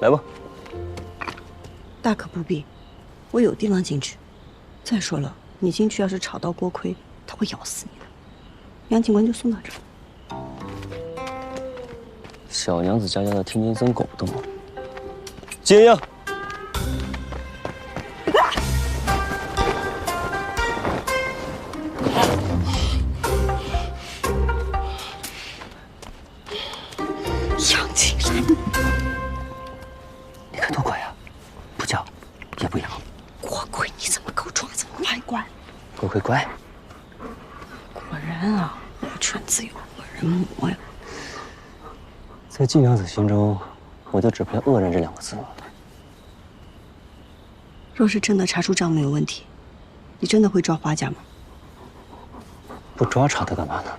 来吧。大可不必，我有地方进去。再说了，你进去要是吵到锅盔，他会咬死你的。杨警官就送到这儿。小娘子家的天津僧狗不动，接应。杨景兰，你看多乖呀，不叫，也不咬。锅盔，你怎么给我抓这么快乖？锅盔乖。果然啊，我犬自有恶人磨呀。在季娘子心中，我就只配恶人这2个字了。若是真的查出账目有问题，你真的会抓花家吗？不抓查他干嘛呢？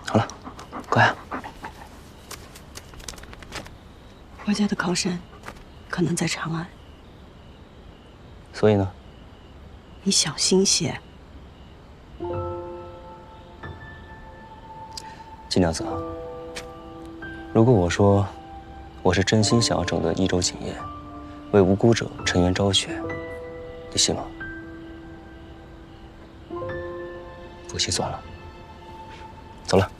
好了，乖啊。花家的靠山，可能在长安。所以呢？你小心些。季娘子，如果我说我是真心想要整顿益州锦业，为无辜者沉冤昭雪，你信吗？不信算了，走了。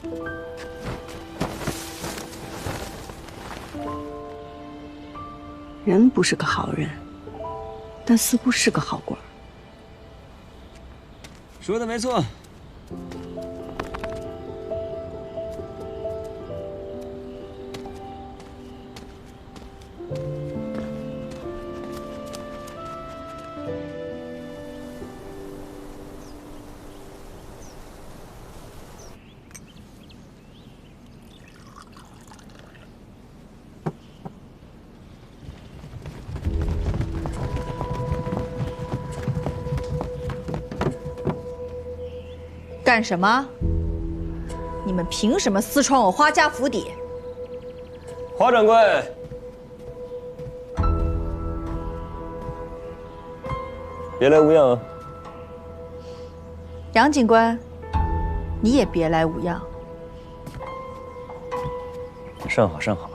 人不是个好人，但似乎是个好官。说的没错。干什么？你们凭什么私闯我花家府邸？花掌柜，别来无恙啊！杨警官，你也别来无恙。甚好甚好。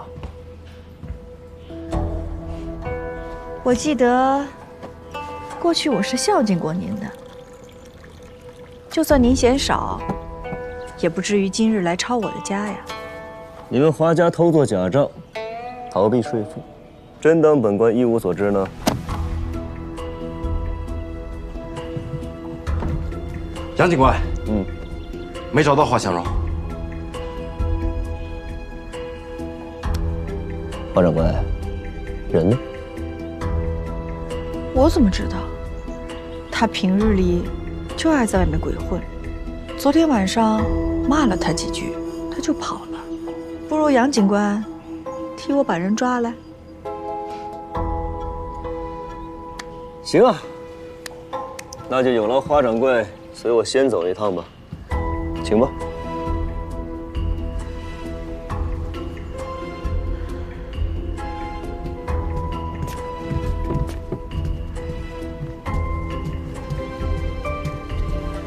我记得，过去我是孝敬过您的。就算您嫌少，也不至于今日来抄我的家呀。你们花家偷做假账，逃避税赋，真当本官一无所知呢？杨警官，没找到花香肉。花掌柜，人呢？我怎么知道？他平日里就爱在外面鬼混，昨天晚上骂了他几句，他就跑了。不如杨警官替我把人抓来。行啊，那就有劳花掌柜随我先走一趟吧，请吧。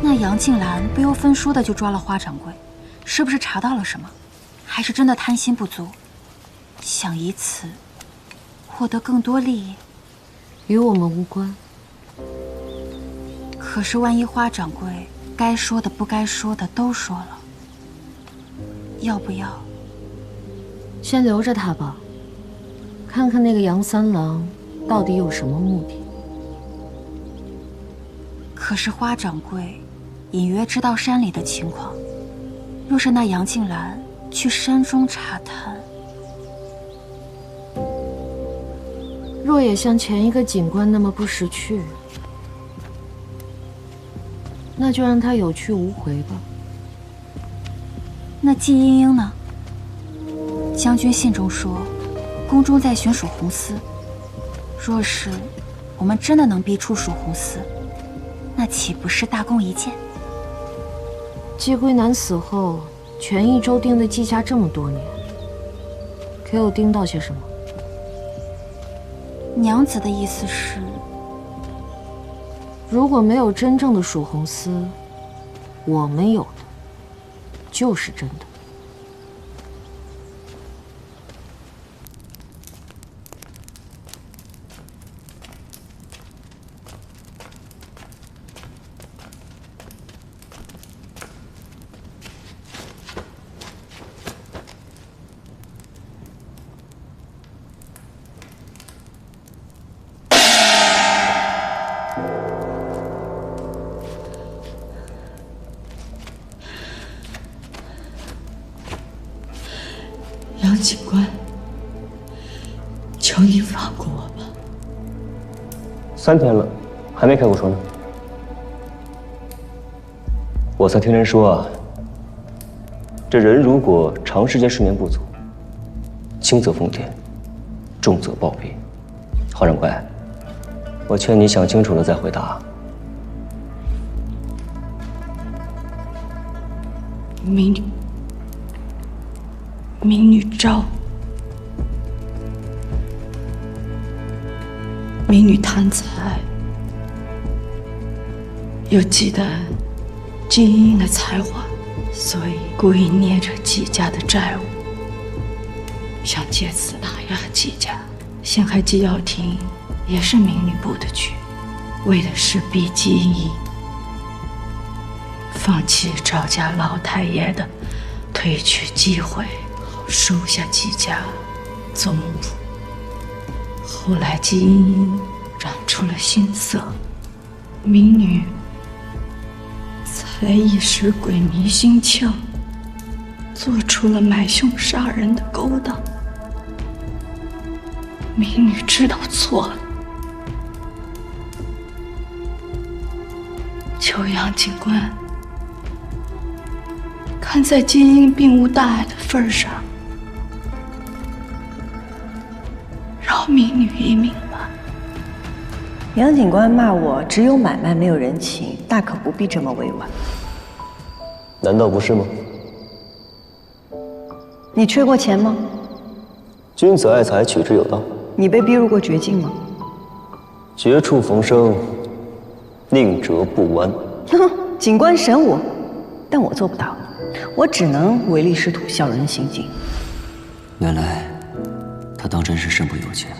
那杨静兰不由分说的就抓了花掌柜，是不是查到了什么？还是真的贪心不足，想以此获得更多利益？与我们无关。可是万一花掌柜该说的不该说的都说了，要不要先留着他吧，看看那个杨三郎到底有什么目的。可是花掌柜隐约知道山里的情况，若是那杨静兰去山中查探，若也像前一个警官那么不识趣，那就让他有去无回吧。那季莺莺呢？将军信中说，宫中在寻蜀红丝。若是我们真的能逼出蜀红丝，那岂不是大功一件？季归南死后，全益州盯了季家这么多年，可有盯到些什么？娘子的意思是，如果没有真正的蜀红丝，我们有的就是真的。警官，求你放过我吧。3天了，还没开过窗呢。我曾听人说啊，这人如果长时间睡眠不足，轻则疯癫，重则暴毙。花掌柜，我劝你想清楚了再回答。民女昭，民女贪财，又忌惮金英的才华，所以故意捏着季家的债务，想借此打压季家。陷害季耀庭也是民女布的局，为的是逼季英放弃赵家老太爷的推娶机会，收下季家做母仆。后来季英染出了心色，民女才一时鬼迷心窍，做出了买凶杀人的勾当。民女知道错了，求杨警官看在金英并无大碍的份上，饶民女一命吧。杨警官骂我只有买卖没有人情，大可不必这么委婉。难道不是吗？你缺过钱吗？君子爱财，取之有道。你被逼入过绝境吗？绝处逢生，宁折不弯。哼，警官审我，但我做不到，我只能唯利是图，小人行径。原来他当真是身不由己了。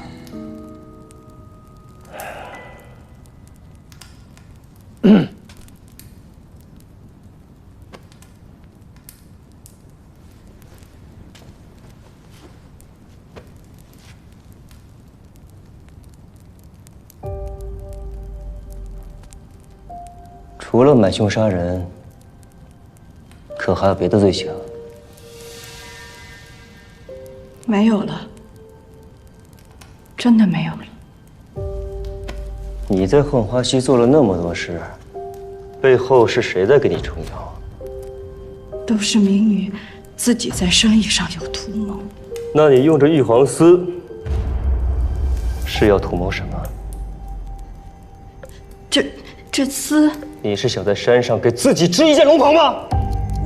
除了买凶杀人，可还有别的罪行？没有了，真的没有了。你在浣花溪做了那么多事，背后是谁在给你撑腰？都是民女自己在生意上有图谋。那你用着玉皇丝，是要图谋什么？这丝，你是想在山上给自己织一件龙袍吗？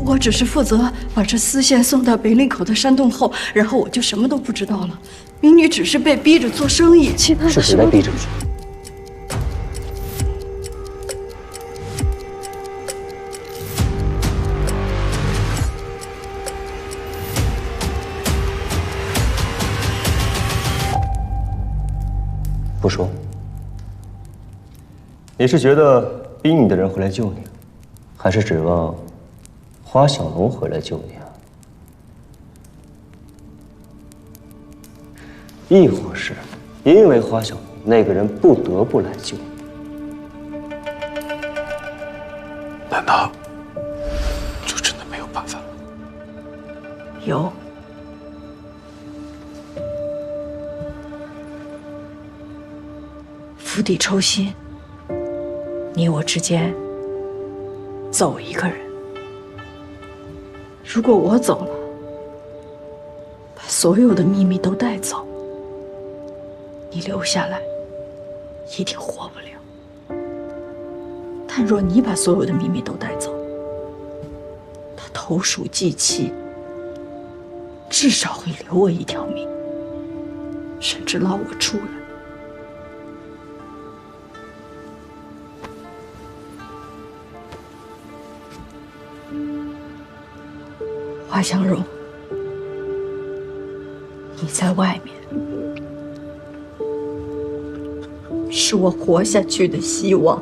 我只是负责把这丝线送到北岭口的山洞后，然后我就什么都不知道了。民女只是被逼着做生意，其他的是谁在逼着你？不说。你是觉得逼你的人会来救你，还是指望花小龙回来救你啊？亦或是因为花小龙那个人不得不来救你？难道就真的没有办法了？有。釜底抽薪，你我之间走一个人。如果我走了，把所有的秘密都带走，你留下来一定活不了。但若你把所有的秘密都带走，他投鼠忌器，至少会留我一条命，甚至捞我出来。华香荣，你在外面，是我活下去的希望。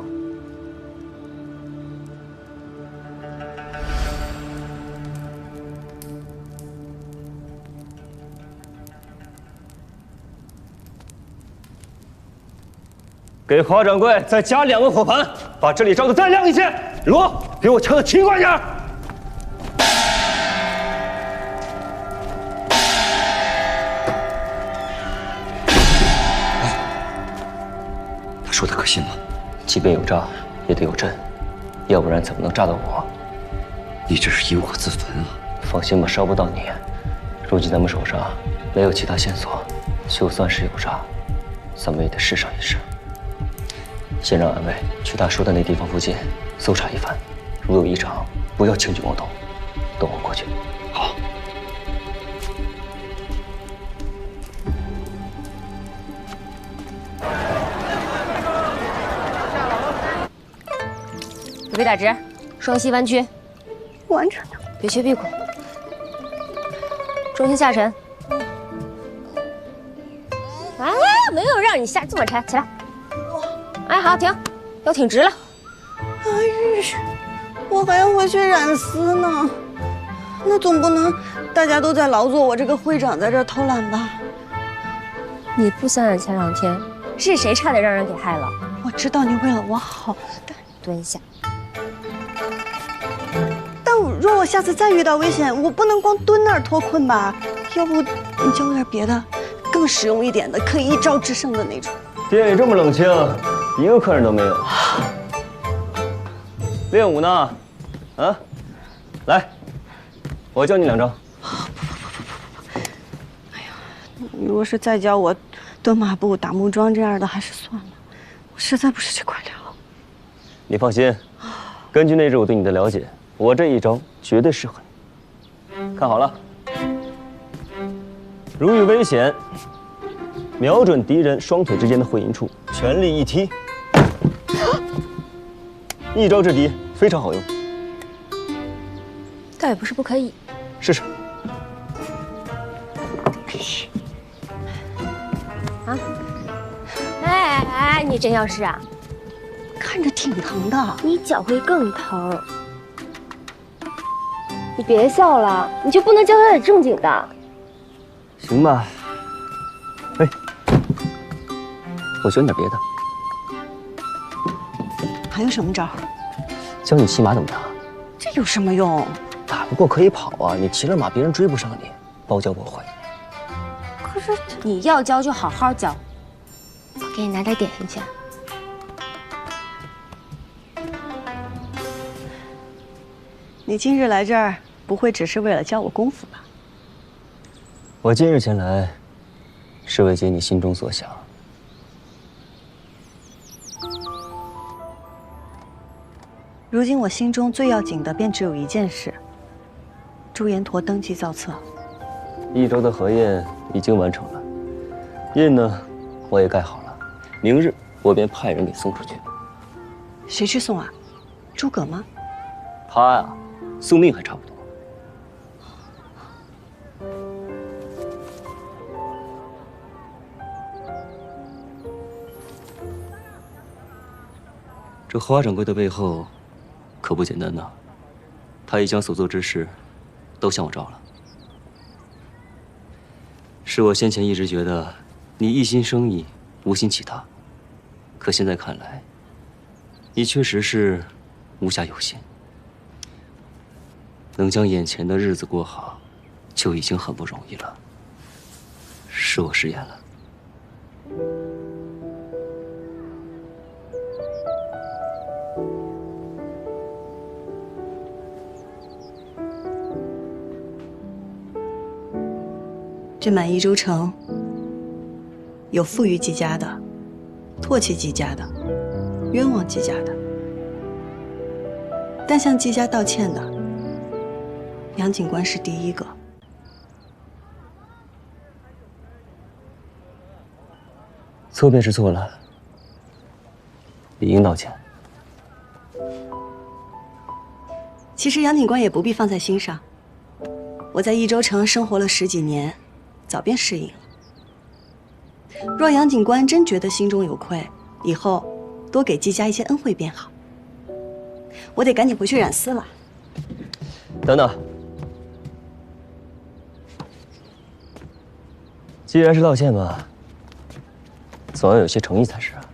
给华掌柜再加2个火盘，把这里照得再亮一些。锣，给我敲得勤快点。说的可信吗？即便有诈，也得有真，要不然怎么能诈到我？你这是引火自焚啊！放心吧，烧不到你。如今咱们手上没有其他线索，就算是有诈，咱们也得试上一试。先让俺卫去他说的那地方附近搜查一番，如有异常，不要轻举妄动，等我过去。好。手臂打直，双膝弯曲，完成了。别缺屁股，重心下沉。哎，没有让你下这么沉，起来。哎，好，停，腰挺直了。哎，我还要回去染丝呢，那总不能大家都在劳作，我这个会长在这偷懒吧？你不想想前2天是谁差点让人给害了？我知道你为了我好，蹲下。但若我下次再遇到危险，我不能光蹲那儿脱困吧？要不你教我点别的，更实用一点的，可以一招制胜的那种。店里这么冷清，一个客人都没有。练武呢？啊，来，我教你2招。你若是再教我蹲马步、打木桩这样的，还是算了，我实在不是这块料。你放心，根据那日我对你的了解，我这一招绝对适合你。看好了，如遇危险，瞄准敌人双腿之间的会阴处，全力一踢，一招制敌，非常好用。倒也不是不可以。试试。啊！哎，你真要试啊？看着挺疼的，你脚会更疼。你别笑了，你就不能教他点正经的？行吧。哎，我教你点别的。还有什么招？教你骑马怎么打？这有什么用？打不过可以跑啊！你骑了马，别人追不上你，包教我会。可是你要教就好好教，我给你拿点点心去。你今日来这儿，不会只是为了教我功夫吧？我今日前来，是为解你心中所想。如今我心中最要紧的便只有一件事：朱延陀登基造册。一周的核验已经完成了，印呢，我也盖好了。明日我便派人给送出去。谁去送啊？诸葛吗？他呀，送命还差不多。这花掌柜的背后，可不简单呐。他已将所做之事，都向我招了。是我先前一直觉得你一心生意，无心其他，可现在看来，你确实是无暇有心。能将眼前的日子过好，就已经很不容易了。是我失言了。这满益州城有富裕季家的，唾弃季家的，冤枉季家的，但向季家道歉的，杨警官是第一个。错便是错了，理应道歉。其实杨警官也不必放在心上，我在益州城生活了10几年，早便适应了。若杨警官真觉得心中有愧，以后多给季家一些恩惠便好。我得赶紧回去染丝了。等等，既然是道歉嘛，总要有些诚意才是啊。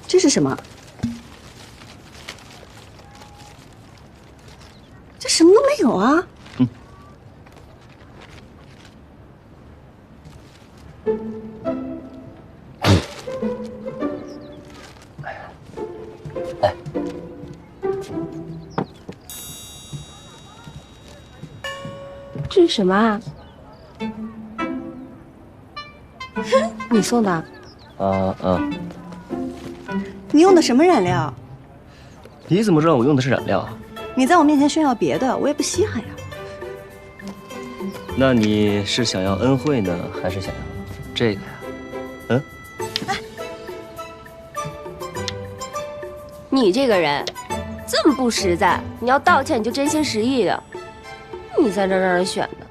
这是什么？这什么都没有啊！这是什么啊？你送的？你用的什么染料？你怎么知道我用的是染料？你在我面前炫耀别的，我也不稀罕呀。那你是想要恩惠呢，还是想要这个呀？嗯？你这个人这么不实在，你要道歉你就真心实意的。你在这让人选的。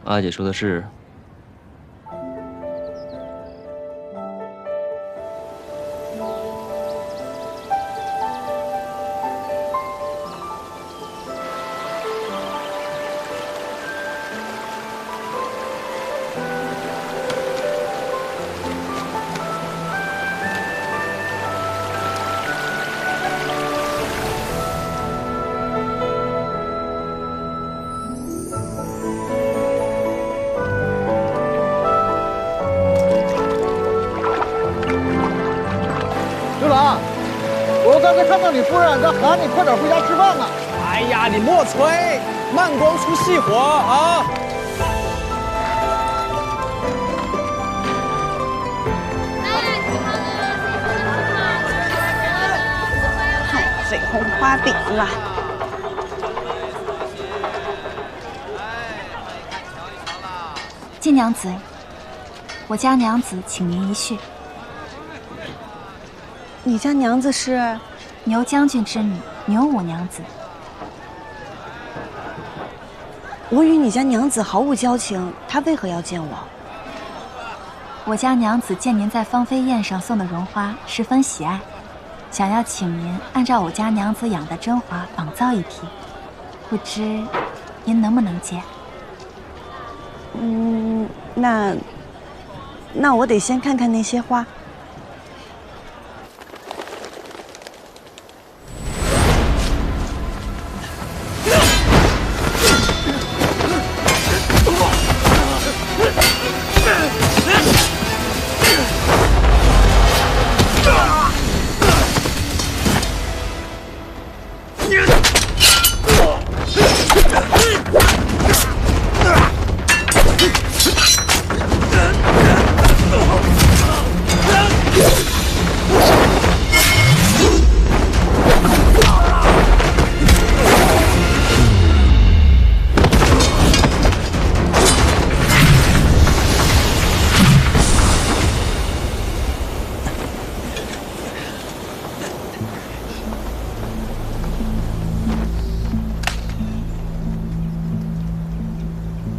阿姐说的是。我刚才看到你夫人在喊你快点回家吃饭呢。哎呀，你莫催，慢光出细活啊！太费红花饼了。晋娘子，我家娘子请您一叙。你家娘子是牛将军之女，牛五娘子。我与你家娘子毫无交情，她为何要见我？我家娘子见您在芳菲宴上送的绒花，十分喜爱，想要请您按照我家娘子养的真花仿造一批，不知您能不能接？那我得先看看那些花。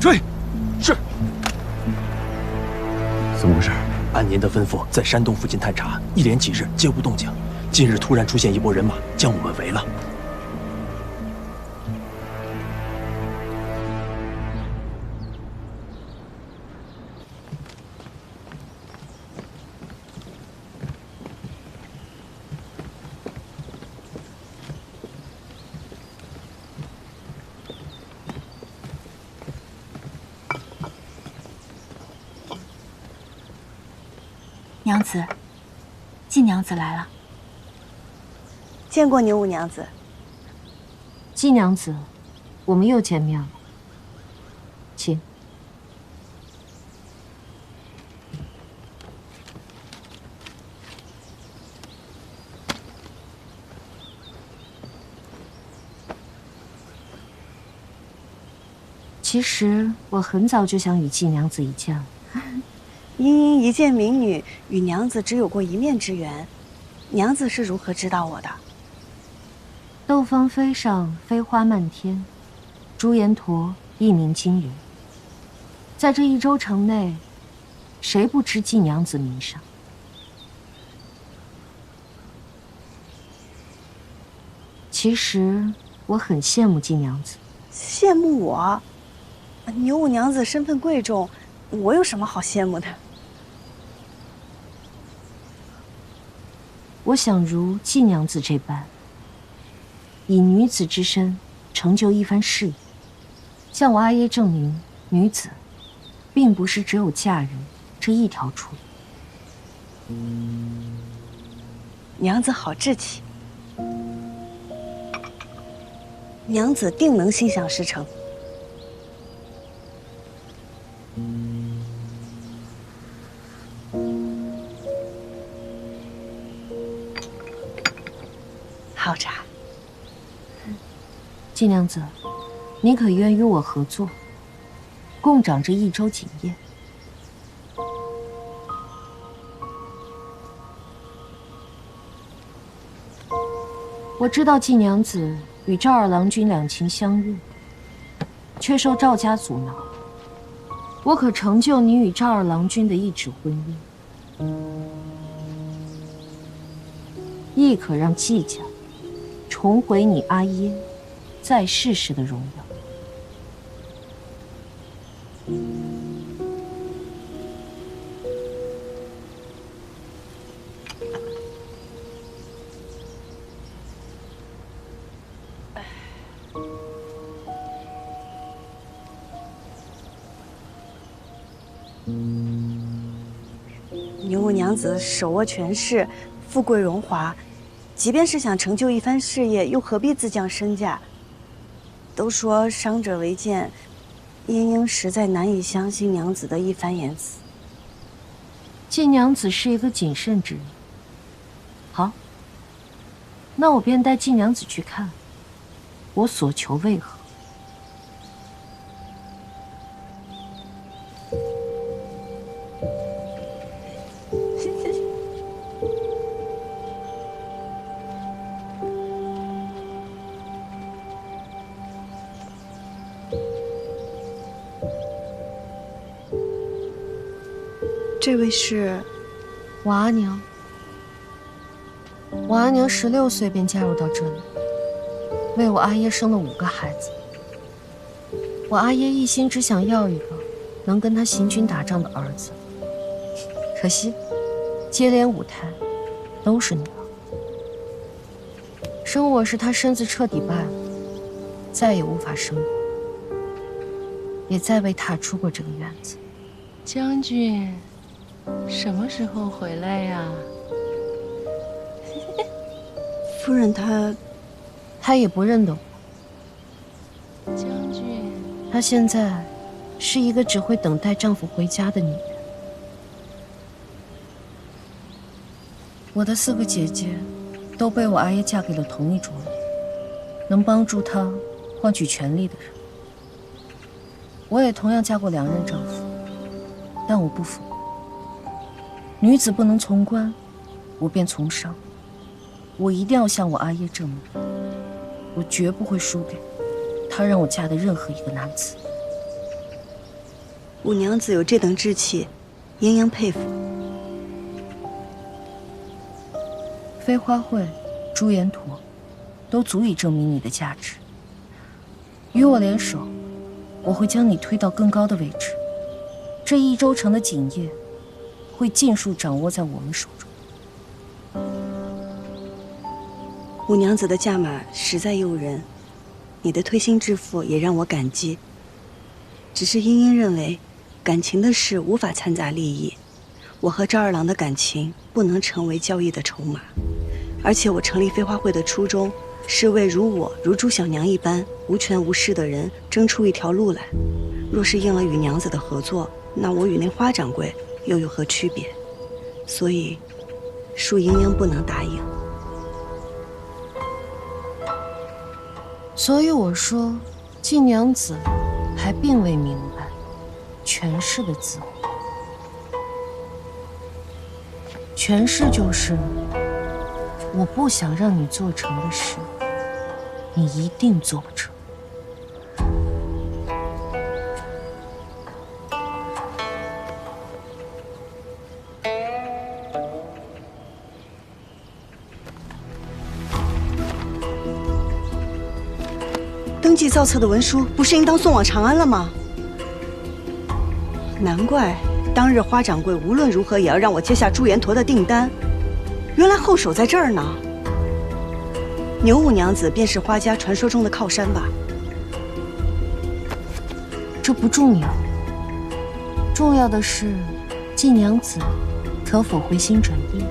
追！是。怎么回事？按您的吩咐，在山洞附近探查，一连几日皆无动静。近日突然出现一拨人马，将我们围了。娘子，晋娘子来了。见过牛五娘子。季娘子，我们又见面了，请。其实我很早就想与季娘子一见了。殷殷一介民女，与娘子只有过一面之缘，娘子是如何知道我的？斗芳菲上飞花漫天，朱颜驼一鸣惊人。在这一州城内，谁不知季娘子名声？其实我很羡慕季娘子。羡慕我？牛五娘子身份贵重，我有什么好羡慕的？我想如季娘子这般，以女子之身成就一番事业，向我阿耶证明，女子并不是只有嫁人这一条出路。娘子好志气，娘子定能心想事成。泡茶。季娘子，你可愿与我合作，共掌这益州锦业？我知道季娘子与赵二郎君两情相悦，却受赵家阻挠。我可成就你与赵二郎君的一纸婚姻，亦可让季家重回你阿耶在世时的荣耀。牛五娘子手握权势，富贵荣华，即便是想成就一番事业，又何必自降身价？都说伤者为鉴，英英实在难以相信娘子的一番言辞。季娘子是一个谨慎之人。好，那我便带季娘子去看，我所求为何。这位是我阿娘。我阿娘16岁便嫁入到这里，为我阿爷生了5个孩子。我阿爷一心只想要一个能跟他行军打仗的儿子，可惜接连5胎都是女儿。生我时他身子彻底败了，再也无法生育，也再未踏出过这个院子。将军什么时候回来呀？夫人她也不认得我。将军，她现在是一个只会等待丈夫回家的女人。我的4个姐姐都被我阿爷嫁给了同一桌人，能帮助她换取权力的人。我也同样嫁过2任丈夫，但我不服。女子不能从官，我便从商。我一定要向我阿爷证明，我绝不会输给他让我嫁的任何一个男子。五娘子有这等志气，英英佩服。飞花会、朱颜驼，都足以证明你的价值。与我联手，我会将你推到更高的位置。这益州城的锦业会尽数掌握在我们手中。五娘子的价码实在诱人，你的推心置腹也让我感激。只是英英认为，感情的事无法掺杂利益，我和赵二郎的感情不能成为交易的筹码。而且我成立飞花会的初衷，是为如朱小娘一般无权无势的人争出一条路来。若是应了与娘子的合作，那我与那花掌柜又有何区别？所以，恕英英不能答应。所以我说，季娘子还并未明白权势的滋味。权势就是我不想让你做成的事，你一定做不成。登记造册的文书不是应当送往长安了吗？难怪当日花掌柜无论如何也要让我接下朱颜驼的订单，原来后手在这儿呢。牛五娘子便是花家传说中的靠山吧？这不重要，重要的是季娘子可否回心转意。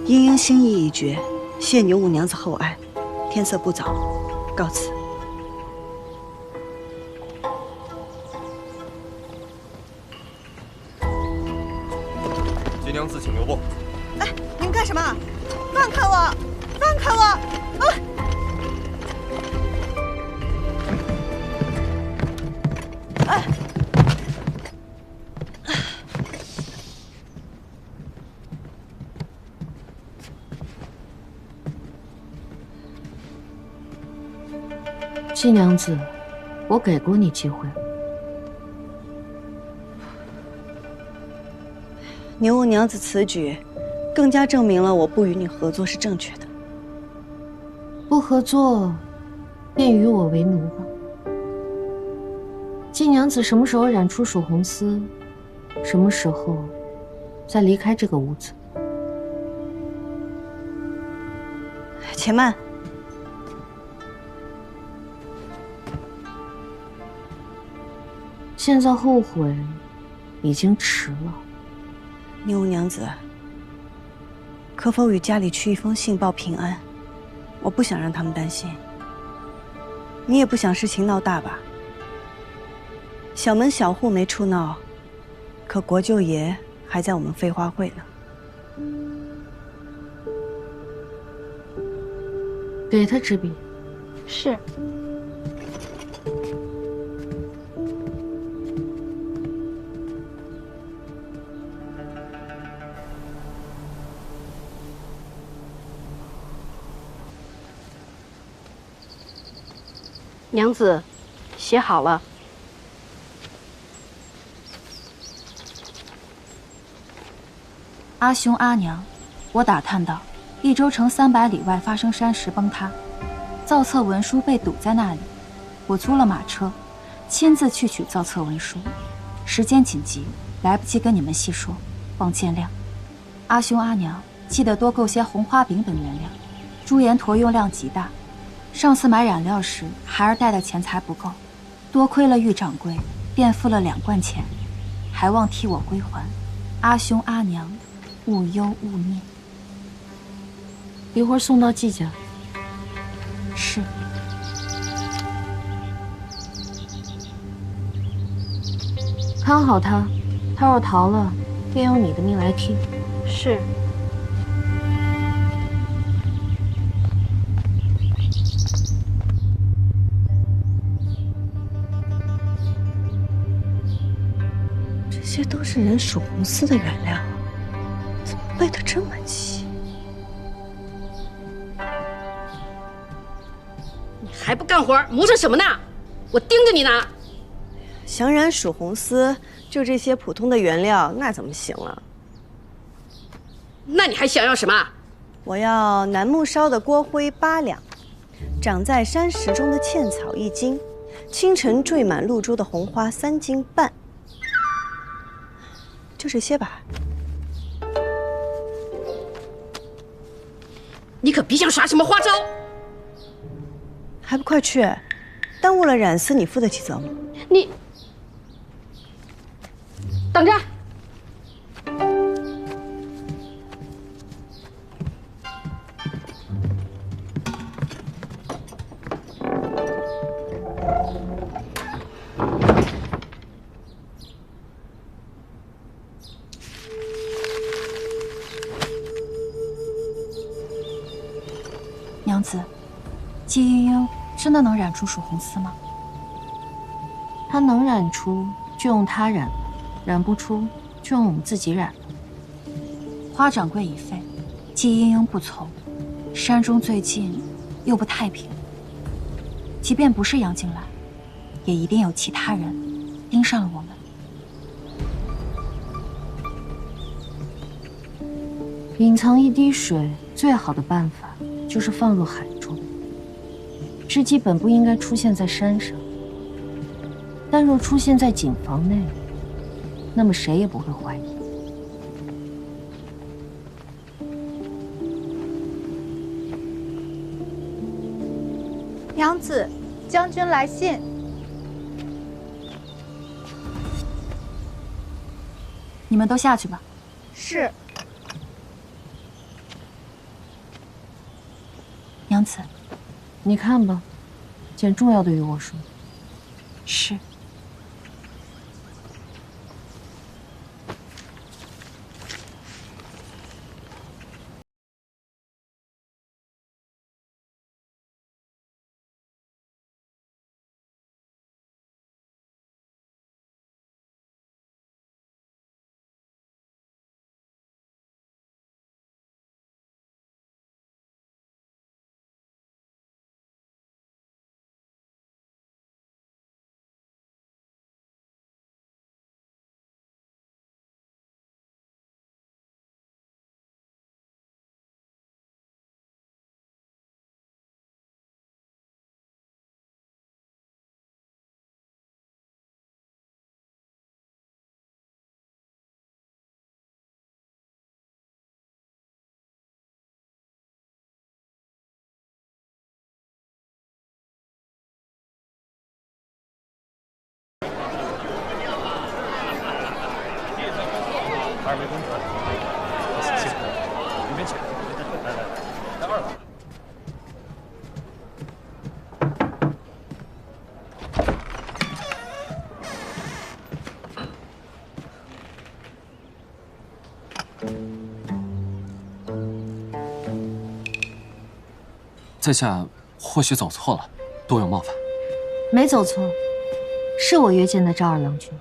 英英心意已决，谢牛五娘子厚爱。天色不早，告辞。姐谢娘子，请留步。哎，你们干什么？放开我！放开我！啊！哎！季娘子，我给过你机会。牛五娘子此举，更加证明了我不与你合作是正确的。不合作，便与我为奴吧。季娘子什么时候染出蜀红丝，什么时候再离开这个屋子。且慢。现在后悔，已经迟了。牛五娘子，可否与家里去一封信报平安？我不想让他们担心。你也不想事情闹大吧？小门小户没处闹，可国舅爷还在我们飞花会呢。给他纸笔。是。娘子，写好了。阿兄阿娘，我打探到，益州城300里外发生山石崩塌，造册文书被堵在那里。我租了马车，亲自去取造册文书。时间紧急，来不及跟你们细说，望见谅。阿兄阿娘，记得多购些红花饼等原料，朱颜沱用量极大。上次买染料时，孩儿带的钱财不够，多亏了玉掌柜，便付了2贯钱，还望替我归还。阿兄阿娘，勿忧勿念。一会儿送到季家。是。看好他，他若逃了，便用你的命来替。是。这些都是人蜀红丝的原料，怎么备得这么齐？你还不干活，磨蹭什么呢？我盯着你呢。想染蜀红丝，就这些普通的原料，那怎么行了？那你还想要什么？我要楠木烧的锅灰8两，长在山石中的茜草1斤，清晨缀满露珠的红花3斤半。就这些吧。你可别想耍什么花招！还不快去！耽误了染丝，你负得起责吗？你等着！娘子，季莺莺真的能染出蜀红丝吗？她能染出就用她染了，染不出就用我们自己染了。花掌柜已废，季莺莺不从，山中最近又不太平。即便不是杨静兰，也一定有其他人盯上了我们。隐藏一滴水，最好的办法就是放入海中。织姬本不应该出现在山上，但若出现在井房内，那么谁也不会怀疑。娘子，将军来信。你们都下去吧。是。娘子，你看吧，件重要的与我说。是。二位公主，辛苦了，里面请。来，在2楼。在下或许走错了，多有冒犯。没走错，是我约见的赵二郎君。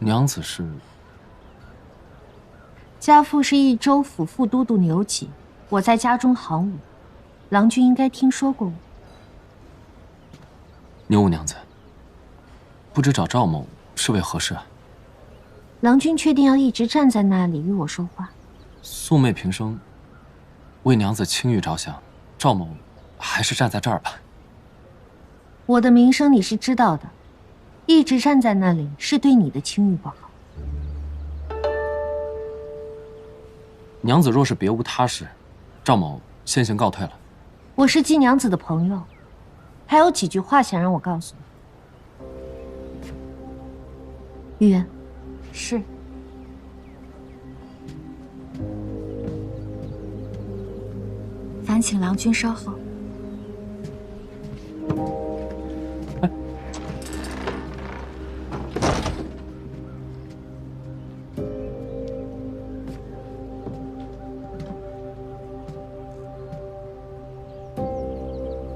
娘子是？家父是益州府副都督牛己，我在家中行伍，郎君应该听说过我。牛五娘子，不知找赵某是为何事啊？郎君确定要一直站在那里与我说话？素昧平生，为娘子清誉着想，赵某还是站在这儿吧。我的名声你是知道的，一直站在那里是对你的清誉不好。娘子若是别无他事，赵某先行告退了。我是季娘子的朋友，还有几句话想让我告诉你。玉渊。是。烦请郎君稍后。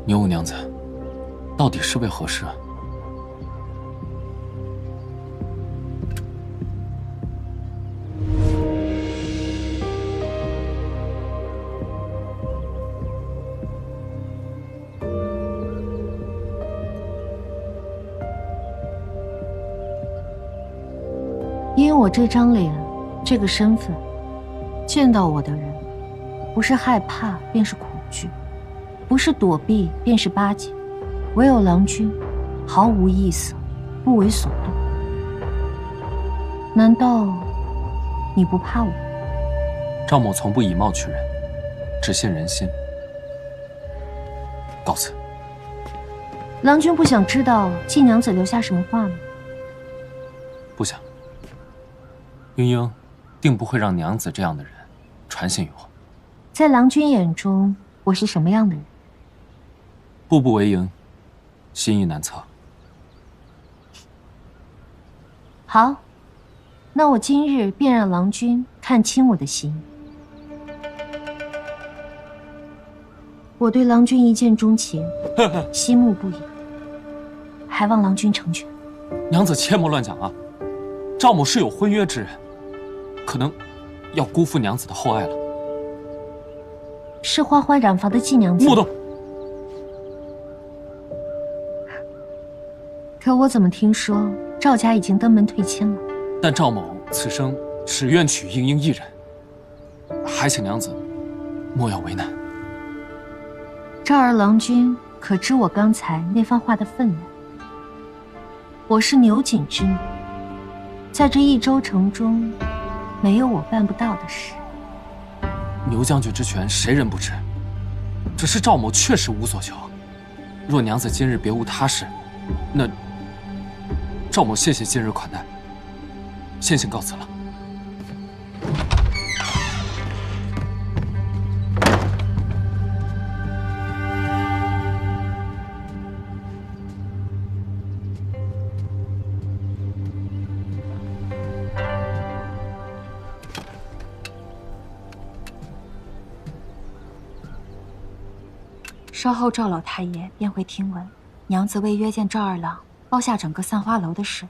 牛五娘子，到底是为何事啊？因为我这张脸，这个身份，见到我的人，不是害怕便是恐惧，不是躲避便是巴结，唯有郎君，毫无异色，不为所动。难道你不怕我？赵某从不以貌取人，只信人心。告辞。郎君不想知道季娘子留下什么话吗？不想。英英定不会让娘子这样的人传信于我。在郎君眼中，我是什么样的人？步步为营，心意难测。好，那我今日便让郎君看清我的心意。我对郎君一见钟情，心慕不已，还望郎君成全。娘子切莫乱讲啊！赵某是有婚约之人，可能要辜负娘子的厚爱了。是花花染坊的季娘子。莫动！可我怎么听说赵家已经登门退亲了？但赵某此生只愿娶英英一人，还请娘子莫要为难。赵二郎君可知我刚才那番话的分量？我是牛景之女，在这益州城中，没有我办不到的事。牛将军之权，谁人不知？只是赵某确实无所求。若娘子今日别无他事，那赵某谢谢今日款待，先行告辞了。稍后赵老太爷便会听闻娘子为约见赵二郎包下整个散花楼的事。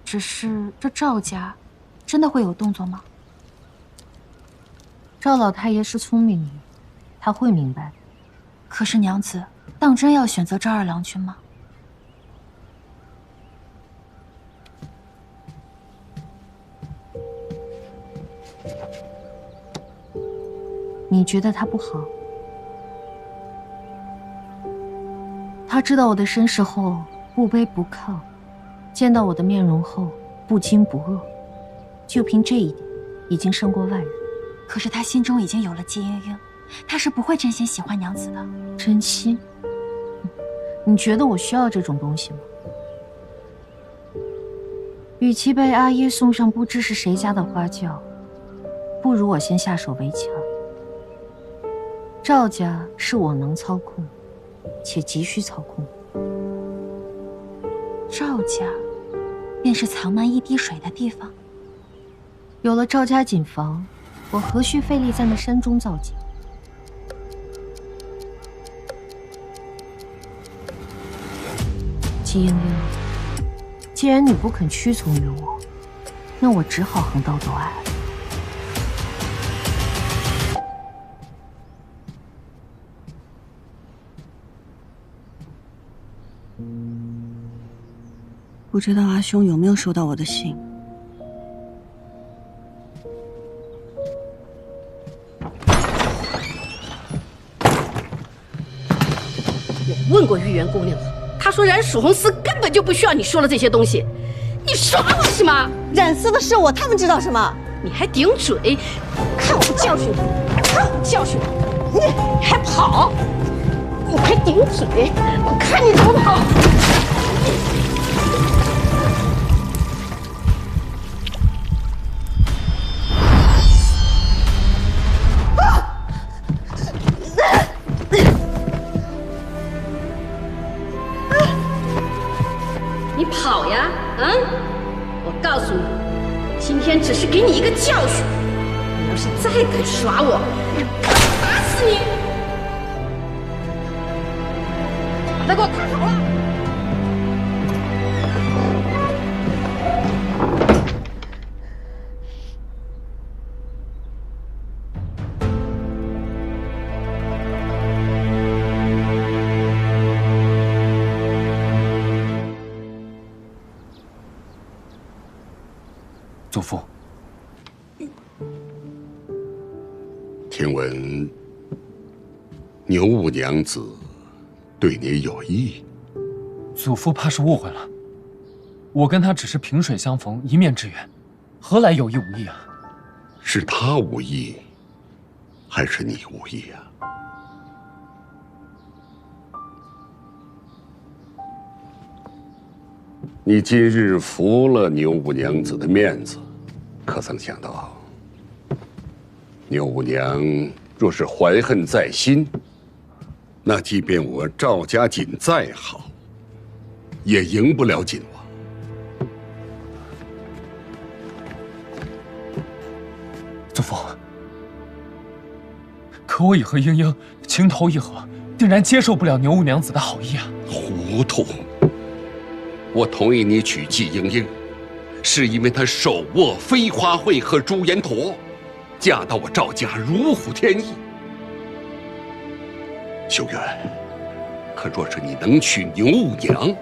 只是这赵家真的会有动作吗？赵老太爷是聪明人，他会明白的。可是娘子当真要选择赵二郎君吗？你觉得他不好？他知道我的身世后不卑不亢，见到我的面容后不惊不恶，就凭这一点，已经胜过万人。可是他心中已经有了季莺莺，他是不会真心喜欢娘子的。真心？你觉得我需要这种东西吗？与其被阿耶送上不知是谁家的花轿，不如我先下手为强。赵家是我能操控，且急需操控。赵家，便是藏难一滴水的地方。有了赵家锦房，我何须费力在那山中造景？姬英英，既然你不肯屈从于我，那我只好横刀夺爱。不知道阿兄有没有收到我的信？我问过玉媛姑娘了，她说染蜀红丝根本就不需要你说的这些东西。你耍我是吗？染丝的是我，他们知道什么？你还顶嘴？看我教训你！看我教训你！你还跑？你还顶嘴？我看你怎么跑！你跑呀！我告诉你，今天只是给你一个教训。你要是再敢耍我，打死你！把他给我看好了！祖父，听闻牛五娘子对你有意，祖父怕是误会了。我跟她只是萍水相逢，一面之缘，何来有意无意啊？是她无意，还是你无意啊？你今日服了牛五娘子的面子，可曾想到，牛五娘若是怀恨在心，那即便我赵家锦再好，也赢不了锦王。祖父，可我已和英英情投意合，定然接受不了牛五娘子的好意啊！糊涂！我同意你娶季英英，是因为她手握飞花会和朱颜陀，嫁到我赵家如虎添翼。秀媛，可若是你能娶牛五娘，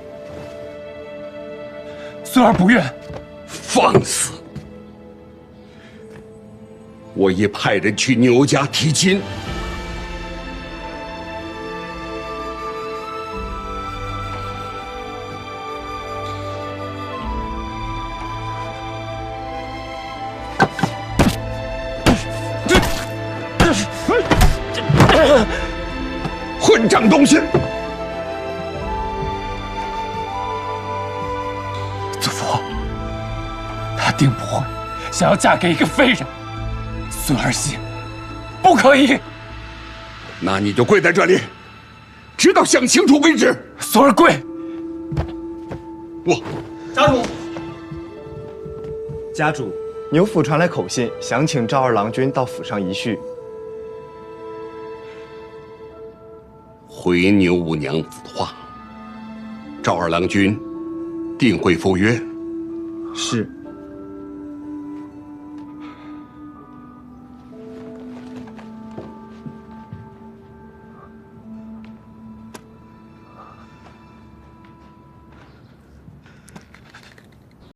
孙儿不愿。放肆！我已派人去牛家提亲。混账东西！祖父，她定不会想要嫁给一个废人。孙儿信，不可以。那你就跪在这里，直到想清楚为止。孙儿跪。家主，家主，牛府传来口信，想请赵二郎君到府上一叙。回牛五娘子的话，赵二郎君定会赴约。是。